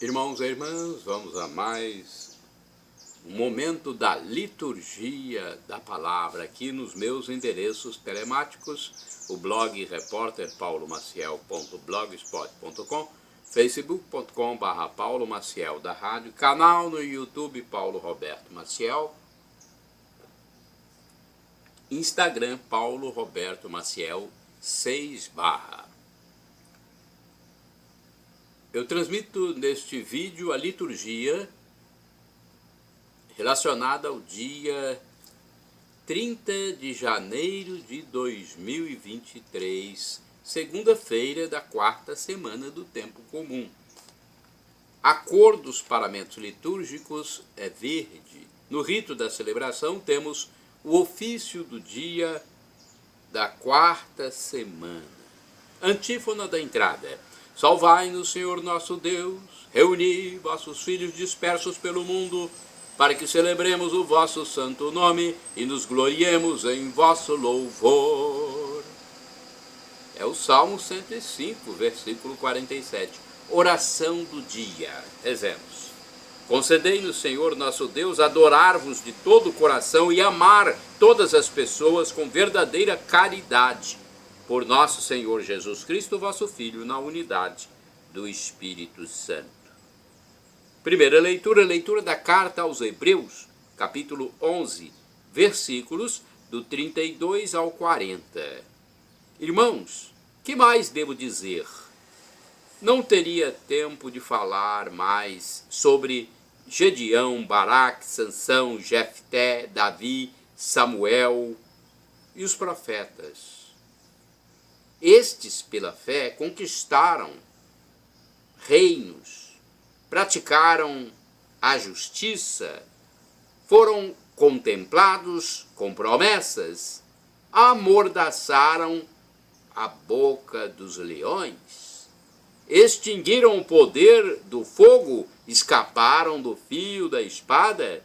Irmãos e irmãs, vamos a mais um momento da liturgia da palavra aqui nos meus endereços telemáticos, o blog repórterpaulomaciel.blogspot.com, facebook.com/Paulo Maciel da rádio, canal no YouTube Paulo Roberto Maciel, Instagram Paulo Roberto Maciel 6 /. Eu transmito neste vídeo a liturgia relacionada ao dia 30 de janeiro de 2023, segunda-feira da quarta semana do tempo comum. A cor dos paramentos litúrgicos é verde. No rito da celebração temos o ofício do dia da quarta semana. Antífona da entrada. Salvai-nos, Senhor nosso Deus, reuni vossos filhos dispersos pelo mundo, para que celebremos o vosso santo nome e nos gloriemos em vosso louvor. É o Salmo 105, versículo 47. Oração do dia. Rezemos. Concedei-nos, Senhor nosso Deus, adorar-vos de todo o coração e amar todas as pessoas com verdadeira caridade. Por nosso Senhor Jesus Cristo, vosso Filho, na unidade do Espírito Santo. Primeira leitura, leitura da carta aos Hebreus, capítulo 11, versículos do 32 ao 40. Irmãos, que mais devo dizer? Não teria tempo de falar mais sobre Gedeão, Baraque, Sansão, Jefté, Davi, Samuel e os profetas. Estes, pela fé, conquistaram reinos, praticaram a justiça, foram contemplados com promessas, amordaçaram a boca dos leões, extinguiram o poder do fogo, escaparam do fio da espada,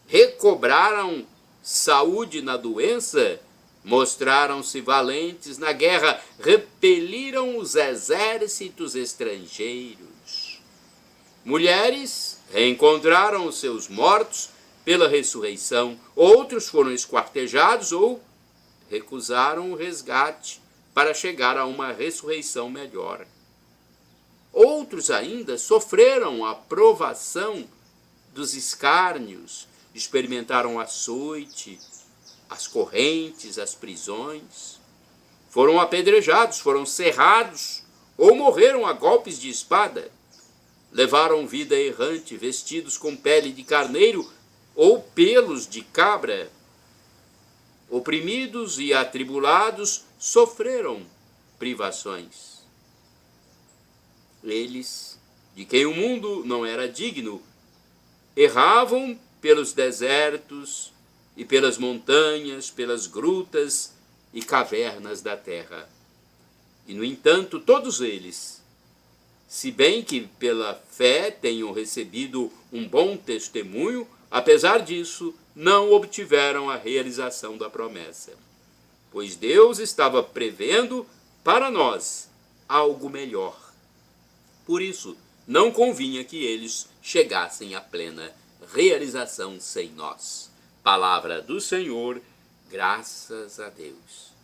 recobraram saúde na doença, mostraram-se valentes na guerra, repeliram os exércitos estrangeiros. Mulheres reencontraram os seus mortos pela ressurreição, outros foram esquartejados ou recusaram o resgate para chegar a uma ressurreição melhor. Outros ainda sofreram a provação dos escárnios, experimentaram açoite, as correntes, as prisões, foram apedrejados, foram serrados ou morreram a golpes de espada, levaram vida errante, vestidos com pele de carneiro ou pelos de cabra, oprimidos e atribulados, sofreram privações. Eles, de quem o mundo não era digno, erravam pelos desertos e pelas montanhas, pelas grutas e cavernas da terra. E, no entanto, todos eles, se bem que pela fé tenham recebido um bom testemunho, apesar disso, não obtiveram a realização da promessa. Pois Deus estava prevendo para nós algo melhor. Por isso, não convinha que eles chegassem à plena realização sem nós. Palavra do Senhor, graças a Deus.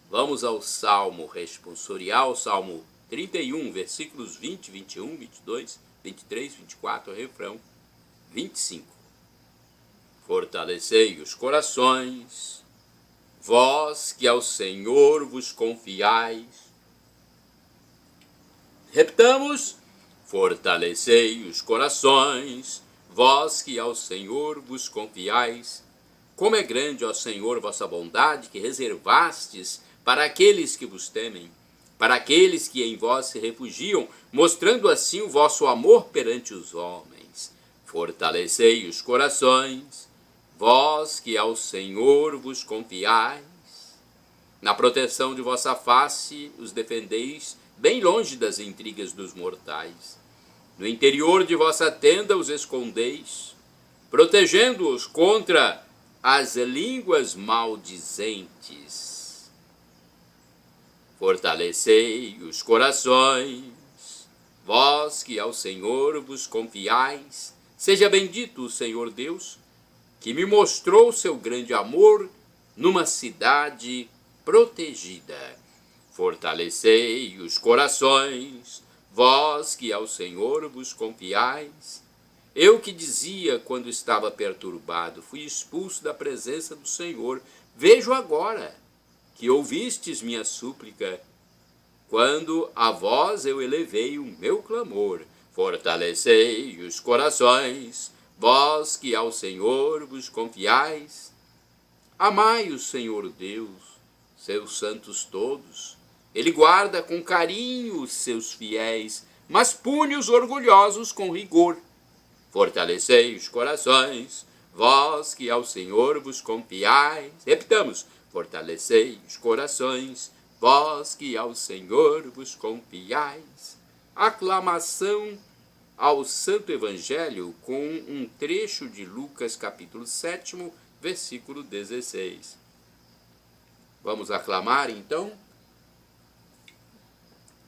Vamos ao Salmo responsorial, Salmo 31, versículos 20, 21, 22, 23, 24, refrão 25. Fortalecei os corações, vós que ao Senhor vos confiais. Repetamos, fortalecei os corações, vós que ao Senhor vos confiais. Como é grande, ó Senhor, vossa bondade, que reservastes para aqueles que vos temem, para aqueles que em vós se refugiam, mostrando assim o vosso amor perante os homens. Fortalecei os corações, vós que ao Senhor vos confiais. Na proteção de vossa face os defendeis, bem longe das intrigas dos mortais. No interior de vossa tenda os escondeis, protegendo-os contra as línguas maldizentes. Fortalecei os corações, vós que ao Senhor vos confiais, seja bendito o Senhor Deus, que me mostrou seu grande amor numa cidade protegida. Fortalecei os corações, vós que ao Senhor vos confiais. Eu que dizia quando estava perturbado, fui expulso da presença do Senhor. Vejo agora que ouvistes minha súplica, quando a vós eu elevei o meu clamor. Fortalecei os corações, vós que ao Senhor vos confiais. Amai o Senhor Deus, seus santos todos. Ele guarda com carinho os seus fiéis, mas pune os orgulhosos com rigor. Fortalecei os corações, vós que ao Senhor vos confiais. Repitamos: fortalecei os corações, vós que ao Senhor vos confiais. Aclamação ao Santo Evangelho com um trecho de Lucas, capítulo 7, versículo 16. Vamos aclamar então?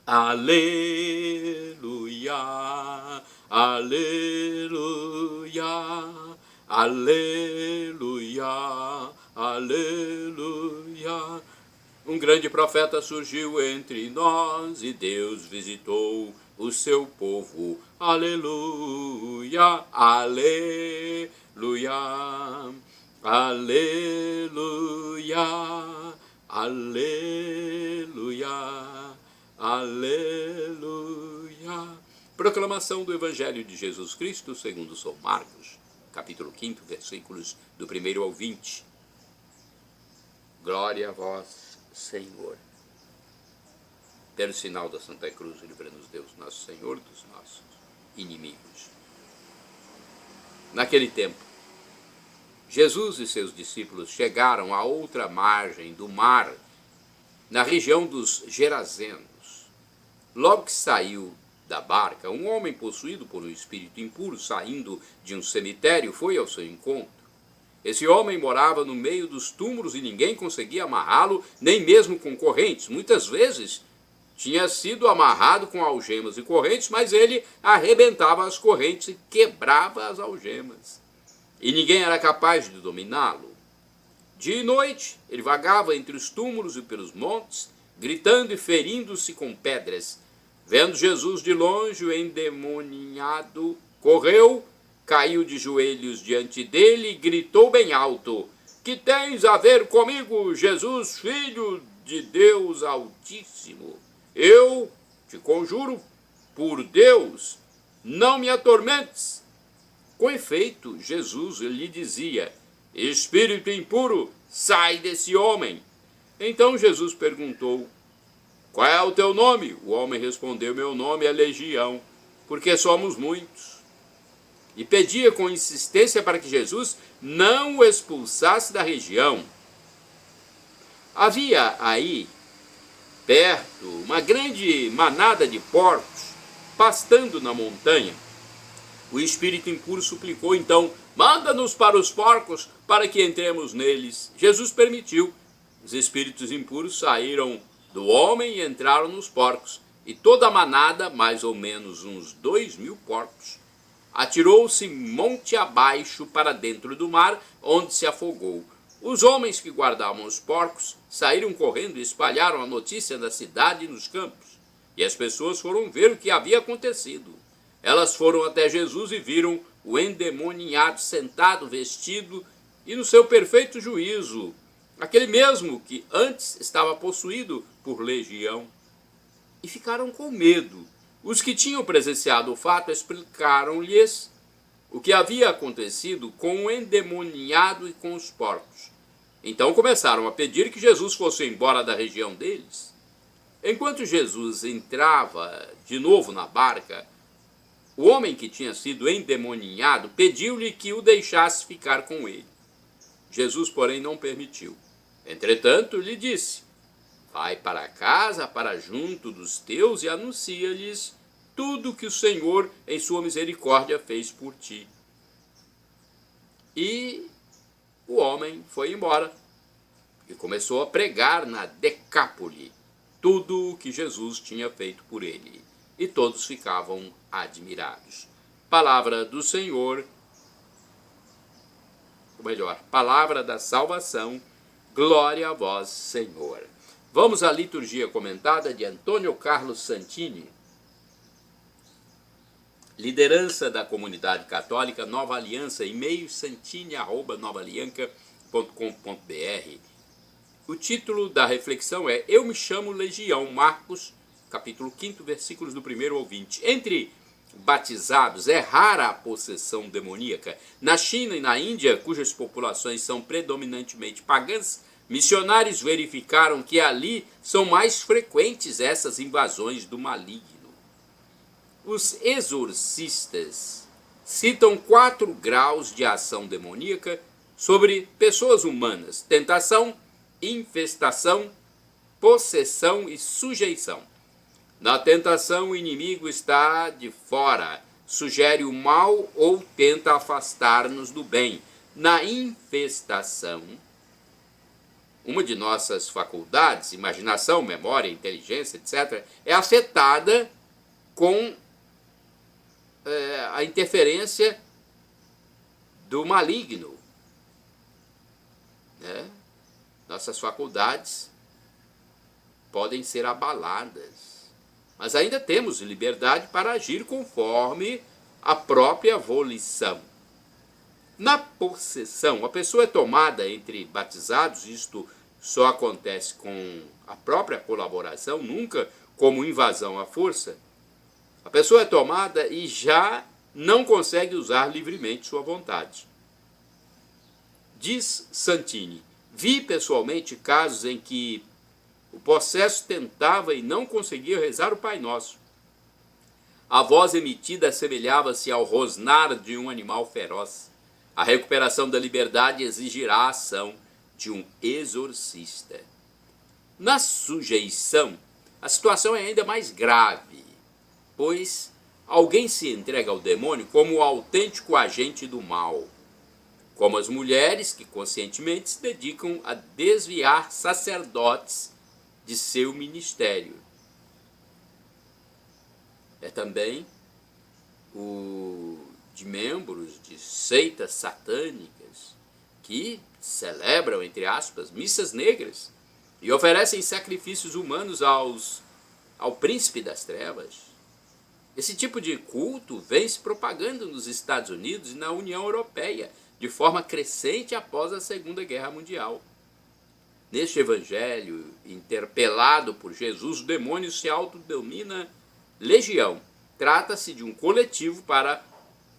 Aleluia, aleluia, aleluia, aleluia. Um grande profeta surgiu entre nós e Deus visitou o seu povo. Aleluia, aleluia, aleluia, aleluia, aleluia. Proclamação do Evangelho de Jesus Cristo segundo São Marcos, capítulo 5, versículos do 1 ao 20. Glória a vós, Senhor. Pelo sinal da Santa Cruz, livra-nos Deus, nosso Senhor, dos nossos inimigos. Naquele tempo, Jesus e seus discípulos chegaram à outra margem do mar, na região dos Gerazenos. Logo que saiu da barca, um homem possuído por um espírito impuro, saindo de um cemitério, foi ao seu encontro. Esse homem morava no meio dos túmulos e ninguém conseguia amarrá-lo, nem mesmo com correntes. Muitas vezes tinha sido amarrado com algemas e correntes, mas ele arrebentava as correntes e quebrava as algemas. E ninguém era capaz de dominá-lo. Dia e noite ele vagava entre os túmulos e pelos montes, gritando e ferindo-se com pedras. Vendo Jesus de longe, o endemoniado correu, caiu de joelhos diante dele e gritou bem alto: que tens a ver comigo, Jesus, Filho de Deus Altíssimo? Eu te conjuro, por Deus, não me atormentes. Com efeito, Jesus lhe dizia: espírito impuro, sai desse homem. Então Jesus perguntou: qual é o teu nome? O homem respondeu: meu nome é Legião, porque somos muitos. E pedia com insistência para que Jesus não o expulsasse da região. Havia aí, perto, uma grande manada de porcos pastando na montanha. O espírito impuro suplicou então: manda-nos para os porcos para que entremos neles. Jesus permitiu. Os espíritos impuros saíram do homem e entraram nos porcos. E toda a manada, mais ou menos uns 2.000 porcos, atirou-se monte abaixo para dentro do mar, onde se afogou. Os homens que guardavam os porcos saíram correndo e espalharam a notícia da cidade e nos campos. E as pessoas foram ver o que havia acontecido. Elas foram até Jesus e viram o endemoniado sentado, vestido e no seu perfeito juízo, aquele mesmo que antes estava possuído por legião. E ficaram com medo. Os que tinham presenciado o fato explicaram-lhes o que havia acontecido com o endemoniado e com os porcos. Então começaram a pedir que Jesus fosse embora da região deles. Enquanto Jesus entrava de novo na barca, o homem que tinha sido endemoniado pediu-lhe que o deixasse ficar com ele. Jesus, porém, não permitiu. Entretanto, lhe disse: vai para casa, para junto dos teus, e anuncia-lhes tudo que o Senhor, em sua misericórdia, fez por ti. E o homem foi embora e começou a pregar na Decápole tudo o que Jesus tinha feito por ele. e todos ficavam admirados. Palavra do Senhor, ou melhor, palavra da salvação, glória a vós, Senhor. Vamos à liturgia comentada de Antônio Carlos Santini, liderança da comunidade católica Nova Aliança, e-mail santini@novaalianca.com.br. O título da reflexão é Eu me chamo Legião, Marcos, capítulo 5, versículos do 1 ao 20. Entre batizados é rara a possessão demoníaca. Na China e na Índia, cujas populações são predominantemente pagãs, missionários verificaram que ali são mais frequentes essas invasões do maligno. Os exorcistas citam 4 graus de ação demoníaca sobre pessoas humanas: tentação, infestação, possessão e sujeição. Na tentação, o inimigo está de fora, sugere o mal ou tenta afastar-nos do bem. Na infestação, uma de nossas faculdades, imaginação, memória, inteligência, etc., é afetada com a interferência do maligno. Nossas faculdades podem ser abaladas, mas ainda temos liberdade para agir conforme a própria volição. Na possessão, a pessoa é tomada entre batizados, isto só acontece com a própria colaboração, nunca como invasão à força. A pessoa é tomada e já não consegue usar livremente sua vontade. Diz Santini: vi pessoalmente casos em que o possesso tentava e não conseguia rezar o Pai Nosso. A voz emitida assemelhava-se ao rosnar de um animal feroz. A recuperação da liberdade exigirá a ação de um exorcista. Na sujeição, a situação é ainda mais grave, pois alguém se entrega ao demônio como o autêntico agente do mal, como as mulheres que conscientemente se dedicam a desviar sacerdotes de seu ministério. É também o de membros de seitas satânicas que celebram, entre aspas, missas negras e oferecem sacrifícios humanos ao príncipe das trevas. Esse tipo de culto vem se propagando nos Estados Unidos e na União Europeia de forma crescente após a Segunda Guerra Mundial. Neste evangelho, interpelado por Jesus, o demônio se autodenomina legião. Trata-se de um coletivo para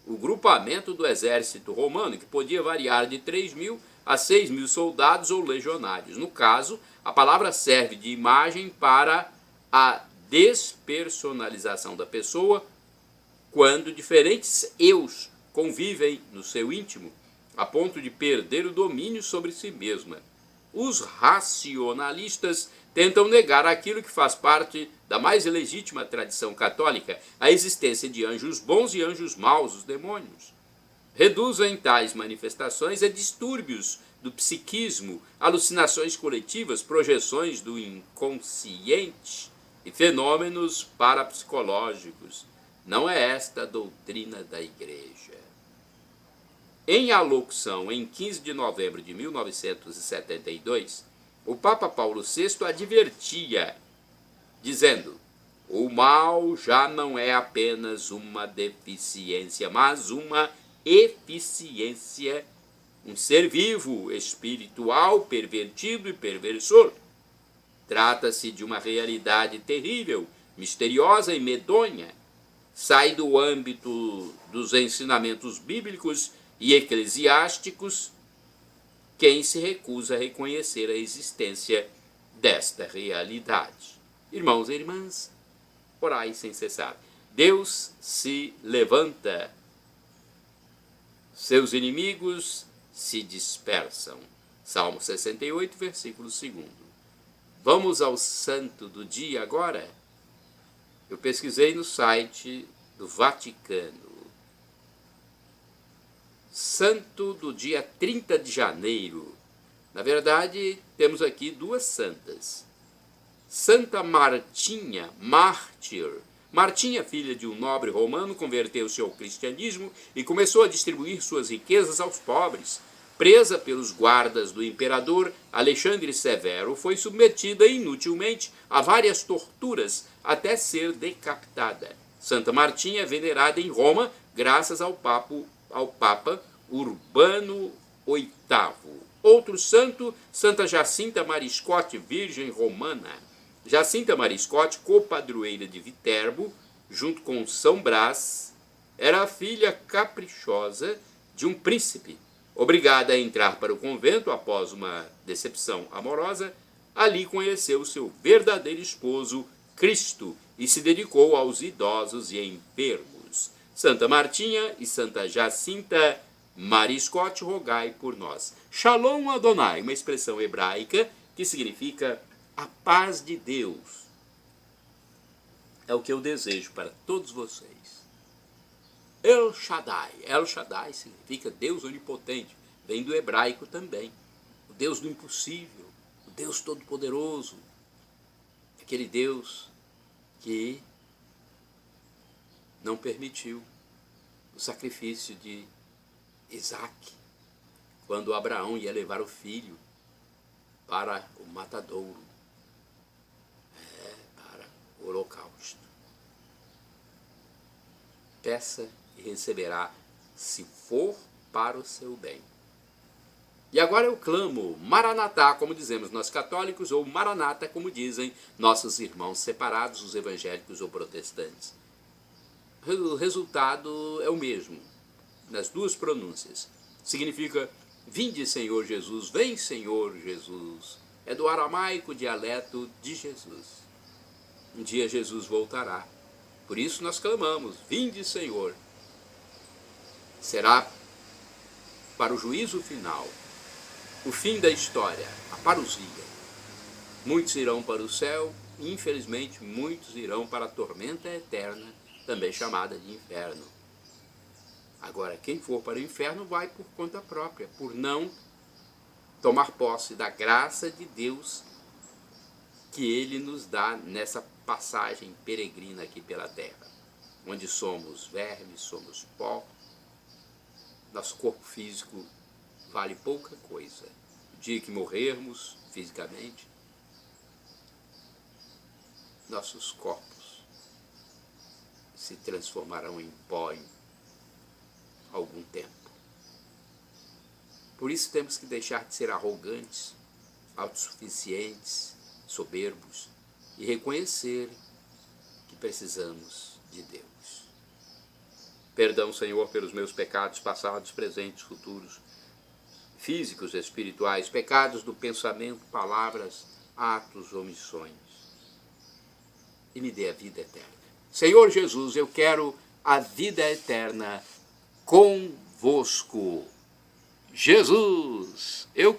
o grupamento do exército romano, que podia variar de 3.000 a 6.000 soldados ou legionários. No caso, a palavra serve de imagem para a despersonalização da pessoa, quando diferentes eus convivem no seu íntimo, a ponto de perder o domínio sobre si mesma. Os racionalistas tentam negar aquilo que faz parte da mais legítima tradição católica, a existência de anjos bons e anjos maus, os demônios. Reduzem tais manifestações a distúrbios do psiquismo, alucinações coletivas, projeções do inconsciente e fenômenos parapsicológicos. Não é esta a doutrina da Igreja. Em alocução em 15 de novembro de 1972, o Papa Paulo VI advertia, dizendo: o mal já não é apenas uma deficiência, mas uma eficiência, um ser vivo, espiritual, pervertido e perversor. Trata-se de uma realidade terrível, misteriosa e medonha. Sai do âmbito dos ensinamentos bíblicos e eclesiásticos quem se recusa a reconhecer a existência desta realidade. Irmãos e irmãs, orai sem cessar. Deus se levanta, seus inimigos se dispersam. Salmo 68, versículo 2. Vamos ao santo do dia agora? Eu pesquisei no site do Vaticano. Santo do dia 30 de janeiro. Na verdade, temos aqui duas santas. Santa Martinha, mártir, Martinha, filha de um nobre romano, converteu-se ao cristianismo e começou a distribuir suas riquezas aos pobres. Presa pelos guardas do imperador Alexandre Severo, foi submetida inutilmente a várias torturas até ser decapitada. Santa Martinha é venerada em Roma graças ao Papa Urbano VIII. Outro santo, Santa Jacinta Mariscote, virgem romana. Jacinta Mariscote, copadroeira de Viterbo, junto com São Brás, era a filha caprichosa de um príncipe. Obrigada a entrar para o convento após uma decepção amorosa, ali conheceu seu verdadeiro esposo, Cristo, e se dedicou aos idosos e enfermos. Santa Martinha e Santa Jacinta Mariscote, rogai por nós. Shalom Adonai, uma expressão hebraica que significa a paz de Deus. É o que eu desejo para todos vocês. El Shaddai. El Shaddai significa Deus onipotente. Vem do hebraico também. O Deus do impossível. O Deus todo-poderoso. Aquele Deus que não permitiu o sacrifício de Isaac, quando Abraão ia levar o filho para o matadouro, para o holocausto. Peça e receberá, se for para o seu bem. E agora eu clamo Maranatá, como dizemos nós católicos, ou Maranata, como dizem nossos irmãos separados, os evangélicos ou protestantes. O resultado é o mesmo, nas duas pronúncias. Significa, vinde Senhor Jesus, vem Senhor Jesus. É do aramaico, dialeto de Jesus. Um dia Jesus voltará. Por isso nós clamamos, vinde Senhor. Será para o juízo final, o fim da história, a parousia. Muitos irão para o céu, e infelizmente muitos irão para a tormenta eterna, também chamada de inferno. Agora, quem for para o inferno vai por conta própria, por não tomar posse da graça de Deus que Ele nos dá nessa passagem peregrina aqui pela terra, onde somos vermes, somos pó, nosso corpo físico vale pouca coisa. O dia que morrermos fisicamente, nossos corpos se transformarão em pó em algum tempo. Por isso temos que deixar de ser arrogantes, autossuficientes, soberbos e reconhecer que precisamos de Deus. Perdão, Senhor, pelos meus pecados passados, presentes, futuros, físicos, espirituais, pecados do pensamento, palavras, atos, omissões. E me dê a vida eterna. Senhor Jesus, eu quero a vida eterna convosco. Jesus, eu